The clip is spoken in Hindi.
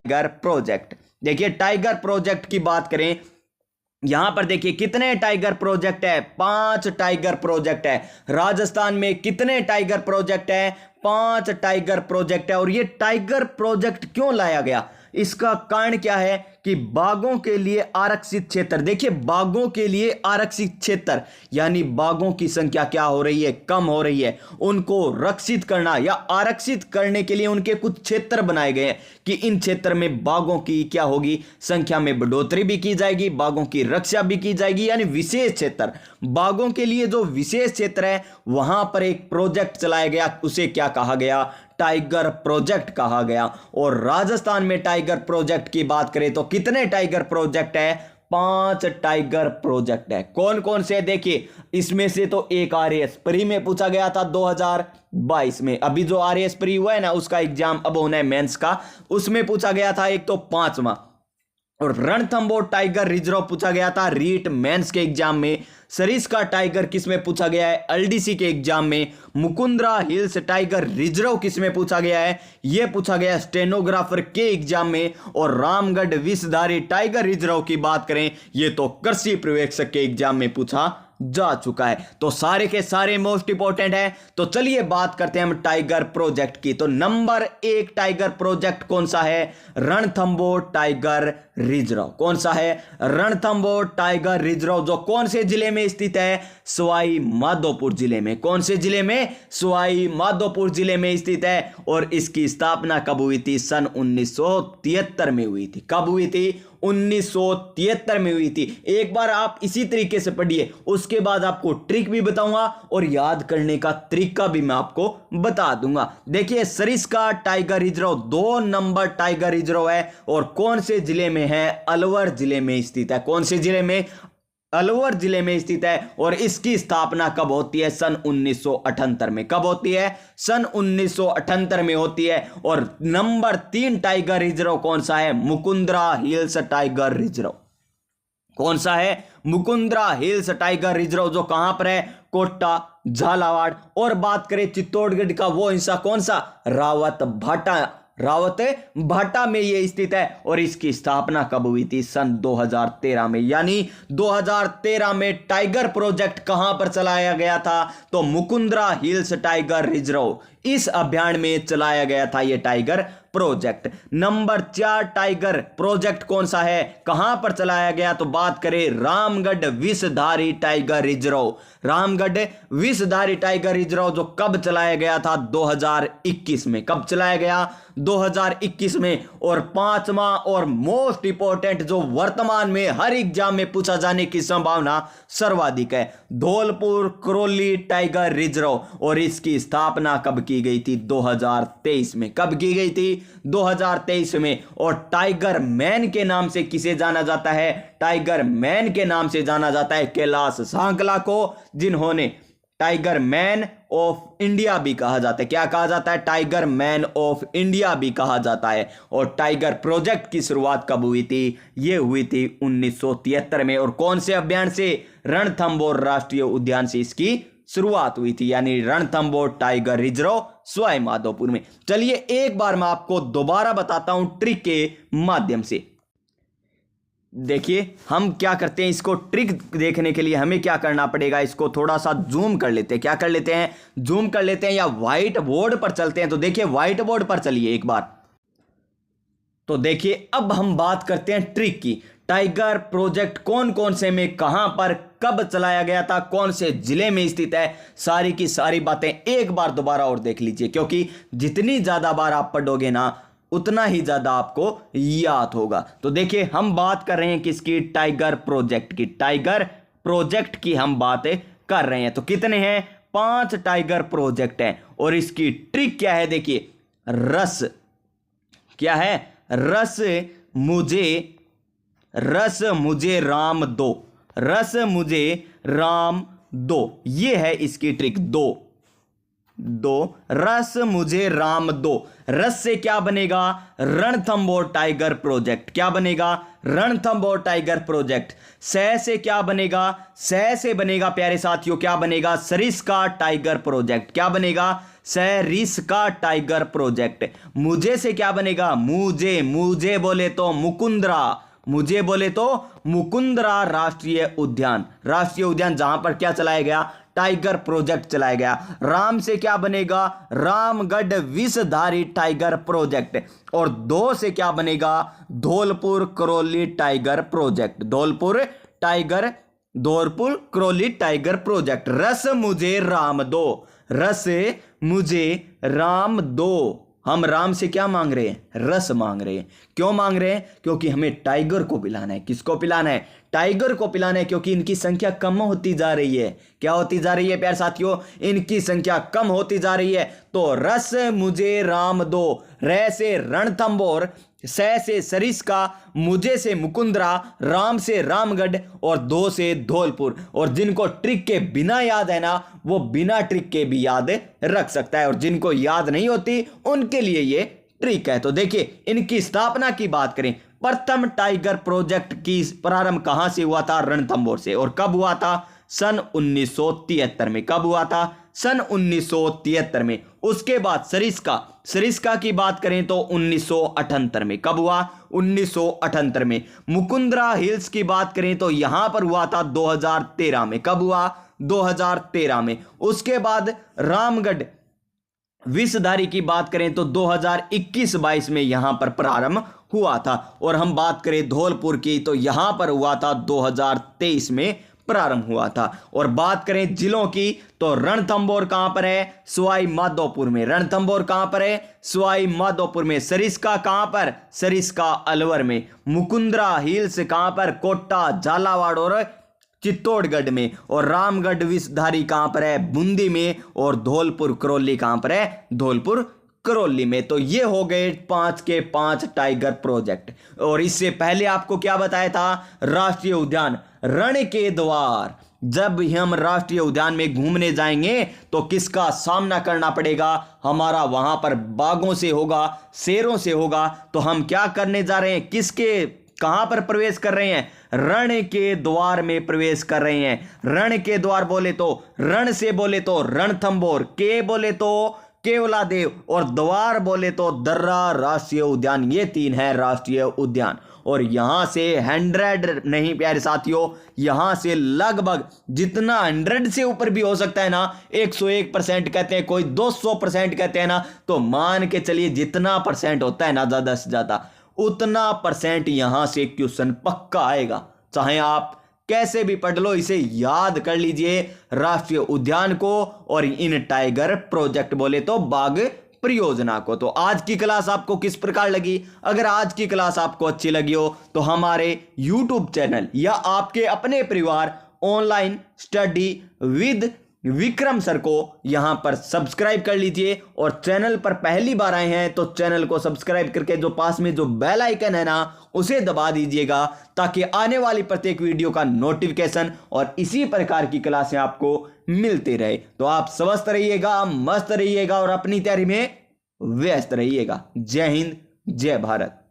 Tiger project. देखिए टाइगर प्रोजेक्ट की बात करें, यहां पर देखिए कितने टाइगर प्रोजेक्ट है, 5 टाइगर प्रोजेक्ट है। राजस्थान में कितने टाइगर प्रोजेक्ट है, 5 टाइगर प्रोजेक्ट है। और ये टाइगर प्रोजेक्ट क्यों लाया गया, इसका कारण क्या है कि बाघों के लिए आरक्षित क्षेत्र, देखिए बाघों के लिए आरक्षित क्षेत्र यानी बाघों की संख्या क्या हो रही है, कम हो रही है। उनको रक्षित करना या आरक्षित करने के लिए उनके कुछ क्षेत्र बनाए गए हैं कि इन क्षेत्र में बाघों की क्या होगी, संख्या में बढ़ोतरी भी की जाएगी, बाघों की रक्षा भी की जाएगी। यानी विशेष क्षेत्र, बाघों के लिए जो विशेष क्षेत्र है वहां पर एक प्रोजेक्ट चलाया गया, उसे क्या कहा गया, टाइगर प्रोजेक्ट कहा गया। और राजस्थान में टाइगर प्रोजेक्ट की बात करें तो कितने टाइगर प्रोजेक्ट है, 5 टाइगर प्रोजेक्ट है। कौन कौन से, देखिए इसमें से तो एक आरएएस प्री में पूछा गया था 2022 में, अभी जो आरएएस प्री हुआ है ना उसका एग्जाम अब होना है मेंस का, उसमें पूछा गया था एक तो 5वां। और रणथंबोर टाइगर रिजर्व पूछा गया था रीट मेंस के एग्जाम में। सरिस्का टाइगर किस में पूछा गया है, एलडीसी के एग्जाम में। मुकुंद्रा हिल्स टाइगर रिजर्व किस में पूछा गया है, यह पूछा गया स्टेनोग्राफर के एग्जाम में। और रामगढ़ विषधारी टाइगर रिजर्व की बात करें, यह तो कृषि पर्यवेक्षक के एग्जाम में पूछा जा चुका है। तो सारे के सारे मोस्ट इंपॉर्टेंट है। तो चलिए बात करते हैं हम टाइगर प्रोजेक्ट की। तो नंबर 1 टाइगर प्रोजेक्ट कौन सा है, रणथंबोर टाइगर रिजर्व। कौन सा है, रणथंबोर टाइगर रिजर्व, जो कौन से जिले में स्थित है, सवाई माधोपुर जिले में। कौन से जिले में, सवाई माधोपुर जिले में स्थित है। और इसकी स्थापना कब हुई थी, सन 1973 में हुई थी। कब हुई थी, 1973 में हुई थी। एक बार आप इसी तरीके से पढ़िए, उसके बाद आपको ट्रिक भी बताऊंगा और याद करने का तरीका भी मैं आपको बता दूंगा। देखिए Sariska tiger reserve 2 number tiger reserve है और कौन से जिले में है, अलवर जिले में स्थित है। कौन से जिले में, अलवर जिले में स्थित है। और इसकी स्थापना कब होती है, सन 1978 में। कब होती है, सन 1978 में होती है। और नंबर 3 टाइगर रिजर्व कौन सा है, मुकुंद्रा हिल्स टाइगर रिजर्व। कौन सा है, मुकुंद्रा हिल्स टाइगर रिजर्व, जो कहां पर है, कोटा झालावाड़। और बात करें चित्तौड़गढ़ का वो हिस्सा कौन सा, रावत भाटा में ये स्थित है। और इसकी स्थापना कब हुई थी, सन 2013 में। यानी 2013 में टाइगर प्रोजेक्ट कहां पर चलाया गया था, तो मुकुंद्रा हिल्स टाइगर रिजर्व, इस अभियान में चलाया गया था ये tiger project. Number 4 tiger project कौन सा है, कहां पर चलाया गया, तो बात करें Ramgarh Vishdhari tiger reserve. Ramgarh Vishdhari tiger reserve जो कब चलाया गया था, 2021 में। कब चलाया गया, 2021 में। और 5वां और मोस्ट इंपॉर्टेंट, जो वर्तमान में हर एग्जाम में पूछा जाने की संभावना सर्वाधिक है, धौलपुर करौली टाइगर रिजर्व। और इसकी स्थापना कब की गई थी, 2023 में। कब की गई थी, 2023 में। और टाइगर मैन के नाम से किसे जाना जाता है, टाइगर मैन के नाम से जाना जाता है कैलाश सांकला को, जिन्होंने टाइगर मैन ऑफ इंडिया भी कहा जाता है। क्या कहा जाता है, टाइगर मैन ऑफ इंडिया भी कहा जाता है। और टाइगर प्रोजेक्ट की शुरुआत कब हुई थी, यह हुई थी 1973 में। और कौन से अभियान से, रणथंबोर राष्ट्रीय उद्यान से इसकी शुरुआत हुई थी। यानी रणथंबोर टाइगर रिजर्व सवाई माधोपुर में। चलिए एक बार मैं आपको दोबारा बताता हूं ट्रिक के माध्यम से। देखिए हम क्या करते हैं, इसको ट्रिक देखने के लिए हमें क्या करना पड़ेगा, इसको थोड़ा सा जूम कर लेते हैं। क्या कर लेते हैं, जूम कर लेते हैं, या व्हाइट बोर्ड पर चलते हैं। तो देखिए व्हाइट बोर्ड पर चलिए एक बार। तो देखिए अब हम बात करते हैं ट्रिक की। टाइगर प्रोजेक्ट कौन कौन से में, कहां पर, कब चलाया गया था, कौन से जिले में स्थित है, सारी की सारी बातें एक बार दोबारा और देख लीजिए। क्योंकि जितनी ज्यादा बार आप पढ़ोगे ना उतना ही ज्यादा आपको याद होगा। तो देखिए हम बात कर रहे हैं किसकी, टाइगर प्रोजेक्ट की। टाइगर प्रोजेक्ट की हम बातें कर रहे हैं। तो कितने हैं, 5 टाइगर प्रोजेक्ट हैं। और इसकी ट्रिक क्या है, देखिए रस क्या है, रस मुझे राम दो, रस मुझे राम दो, ये है इसकी ट्रिक। दो रस मुझे राम दो। रस से क्या बनेगा, रणथंबोर टाइगर प्रोजेक्ट। क्या बनेगा, रणथंबोर टाइगर प्रोजेक्ट। सह से क्या बनेगा, सह से बनेगा प्यारे साथियों, क्या बनेगा, सरिस्का टाइगर प्रोजेक्ट। क्या बनेगा, सरिस्का टाइगर प्रोजेक्ट। मुझे से क्या बनेगा, मुझे, मुझे बोले तो मुकुंदरा, मुझे बोले तो मुकुंदरा राष्ट्रीय उद्यान, राष्ट्रीय उद्यान जहां पर क्या चलाया गया, टाइगर प्रोजेक्ट चलाया गया। राम से क्या बनेगा, रामगढ़ विषधारी टाइगर प्रोजेक्ट। और दो से क्या बनेगा, Dholpur Karauli tiger project, Dholpur Karauli tiger project. रस मुझे राम दो, रस मुझे राम दो। हम राम से क्या मांग रहे हैं, रस मांग रहे हैं। क्यों मांग रहे हैं, क्योंकि हमें टाइगर को पिलाना है। किसको पिलाना है, टाइगर को पिलाना है, क्योंकि इनकी संख्या कम होती जा रही है। क्या होती जा रही है प्यारे साथियों, इनकी संख्या कम होती जा रही है। तो रस मुझे राम दो, रे से रणथंबोर, सै से सरिस्का, मुझे से मुकुंदरा, राम से रामगढ़ और दो से धौलपुर। और जिनको ट्रिक के बिना याद है ना, वो बिना ट्रिक के भी याद रख सकता है, और जिनको याद नहीं होती उनके लिए ये ट्रिक है। तो देखिए इनकी स्थापना की बात करें, प्रथम टाइगर प्रोजेक्ट की प्रारंभ कहां से हुआ था, रणथंबोर से। और कब हुआ था, सन 1973 में। कब हुआ था, सन 1973 में। उसके बाद सरिस्का, सरिस्का की बात करें तो 1978 में। कब हुआ, 1978 में। मुकुंदरा हिल्स की बात करें तो यहां पर हुआ था 2013 में। कब हुआ, 2013 में। उसके बाद रामगढ़ विषधारी की बात करें तो 2021-22 में यहां पर प्रारंभ हुआ था। और हम बात करें धौलपुर की तो यहां पर हुआ था 2023 में प्रारंभ हुआ था। और बात करें जिलों की तो रणथंबोर कहां पर है, सवाई माधोपुर में। रणथंबोर कहां पर है, सवाई माधोपुर में। सरिस्का कहां पर, सरिस्का अलवर में। मुकुंदरा हिल्स कहां पर, कोटा, झालावाड़ और चित्तौड़गढ़ में। और रामगढ़ विषधारी कहां पर है, बूंदी में। और धौलपुर करौली कहां पर है, धौलपुर करौली में। तो ये हो गए 5 के 5 टाइगर प्रोजेक्ट। और इससे पहले आपको क्या बताया था, राष्ट्रीय उद्यान रण के द्वार। जब हम राष्ट्रीय उद्यान में घूमने जाएंगे तो किसका सामना करना पड़ेगा, हमारा वहां पर बाघों से होगा, शेरों से होगा। तो हम क्या करने जा रहे हैं, किसके कहां पर प्रवेश कर रहे हैं, रण के द्वार में प्रवेश कर रहे हैं। रण के द्वार बोले तो, रण से बोले तो रणथंबोर, के बोले तो केवलादेव, और द्वार बोले तो दर्रा राष्ट्रीय उद्यान। ये 3 है राष्ट्रीय उद्यान। और यहां से 100 नहीं प्यारे साथियों, यहां से लगभग जितना 100 से ऊपर भी हो सकता है ना, 101% कहते हैं, कोई 200% कहते हैं ना, तो मान के चलिए जितना परसेंट होता है ना ज्यादा से ज्यादा, उतना परसेंट यहां से क्वेश्चन पक्का आएगा। चाहे आप कैसे भी पढ़ लो, इसे याद कर लीजिए, राष्ट्रीय उद्यान को और इन टाइगर प्रोजेक्ट बोले तो बाघ परियोजना को। तो आज की क्लास आपको किस प्रकार लगी, अगर आज की क्लास आपको अच्छी लगी हो तो हमारे YouTube चैनल या आपके अपने परिवार online study with Vikram sir को यहां पर सब्सक्राइब कर लीजिए। और चैनल पर पहली बार आए हैं तो चैनल को सब्सक्राइब करके जो पास में जो बेल आइकन है ना, उसे दबा दीजिएगा, ताकि आने वाली प्रत्येक वीडियो का नोटिफिकेशन और इसी प्रकार की क्लासें आपको मिलती रहे। तो आप स्वस्थ रहिएगा, मस्त रहिएगा और अपनी तैयारी में व्यस्त रहिएगा। जय हिंद, जय भारत।